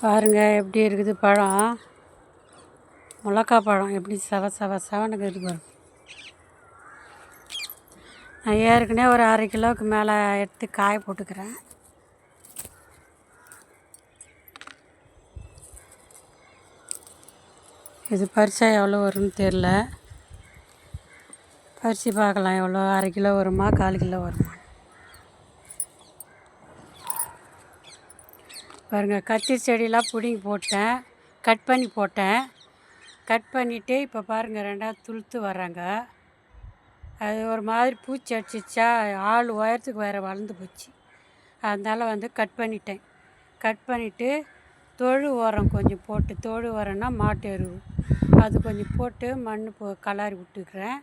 பாருங்கள் எப்படி இருக்குது பழம். மிளகா பழம் எப்படி செவனுக்கு இருக்குது பாருங்க. நான் ஏற்கனவே ஒரு 1/2 கிலோவுக்கு மேலே எடுத்து காய போட்டுக்கிறேன். இது பறிச்சா எவ்வளோ வரும்னு தெரில. பறித்து பார்க்கலாம் எவ்வளோ, 1/2 கிலோ வருமா 1/4 கிலோ வருமா. பாருங்கள், கத்திரி செடியெலாம் பிடுங்கி போட்டேன், கட் பண்ணி போட்டேன். கட் பண்ணிவிட்டு இப்போ பாருங்கள் ரெண்டாவது துளுத்து வர்றாங்க. அது ஒரு மாதிரி பூச்சி அடிச்சிச்சா, ஆள் உயரத்துக்கு வேறு வளர்ந்து போச்சு. அதனால் கட் பண்ணிட்டேன். கட் பண்ணிவிட்டு தொழு உரம் கொஞ்சம் போட்டு, தொழு உரம்னா மாட்டு எருவு, அது கொஞ்சம் போட்டு மண் கலரி விட்டுக்கிறேன்.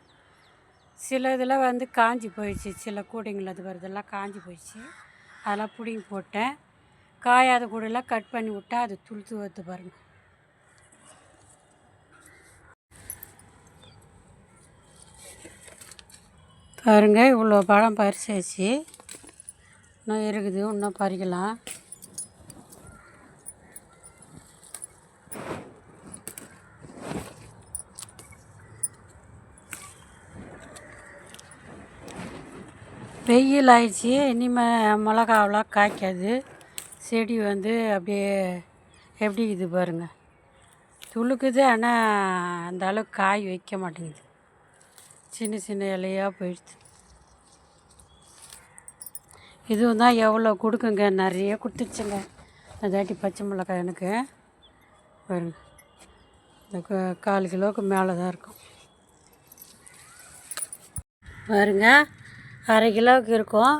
சில இதில் காஞ்சி போயிடுச்சு, சில கூடைங்கள் அது வருதெல்லாம் காஞ்சி போயிடுச்சு. அதெல்லாம் பிடுங்கி போட்டேன். காயாத கூடையெல்லாம் கட் பண்ணி விட்டால் அது துளுத்து வருது பாருங்கள். பாருங்கள், இவ்வளோ பழம் பறிச்சாச்சு. இன்னும் இருக்குது, இன்னும் பறிக்கலாம். வெயில் ஆயிடுச்சு, இனிமேல் மிளகாவெலாம் காய்க்காது. செடி அப்படியே எப்படி இது பாருங்கள், துளுக்குது. ஆனால் அந்த அளவுக்கு காய் வைக்க மாட்டேங்குது, சின்ன சின்ன இலையாக போயிடுது. இதுவும் தான் எவ்வளோ கொடுக்குங்க, நிறைய கொடுத்துருச்சுங்க. அதாட்டி பச்சை மிளகாய் எனக்கு பாருங்க, இந்த 1/4 கிலோவுக்கு மேலே தான் இருக்கும் பாருங்க. 1/2 கிலோவுக்கு இருக்கும்.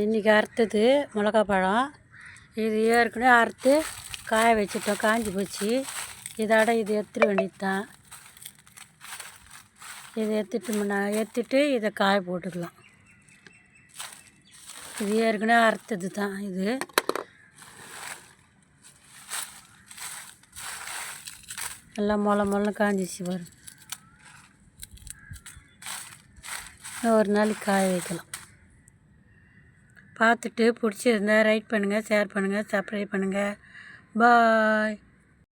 இன்றைக்கி அறுத்தது மிளகா பழம். இது ஏற்கனவே அறுத்து காய வச்சுட்டோம், காஞ்சி போச்சு. இதோட இது எடுத்துட வேண்டியது தான். இதை எடுத்துட்டு இதை காய போட்டுக்கலாம். இது ஏற்கனவே அறுத்தது தான். இது எல்லாம் மொளன்னு காஞ்சிச்சு வரும். ஒரு நாளைக்கு காய வைக்கலாம். பார்த்துட்டு பிடிச்சிருந்தா லைக் பண்ணுங்கள், ஷேர் பண்ணுங்கள், சப்ஸ்கிரைப் பண்ணுங்கள். பாய்.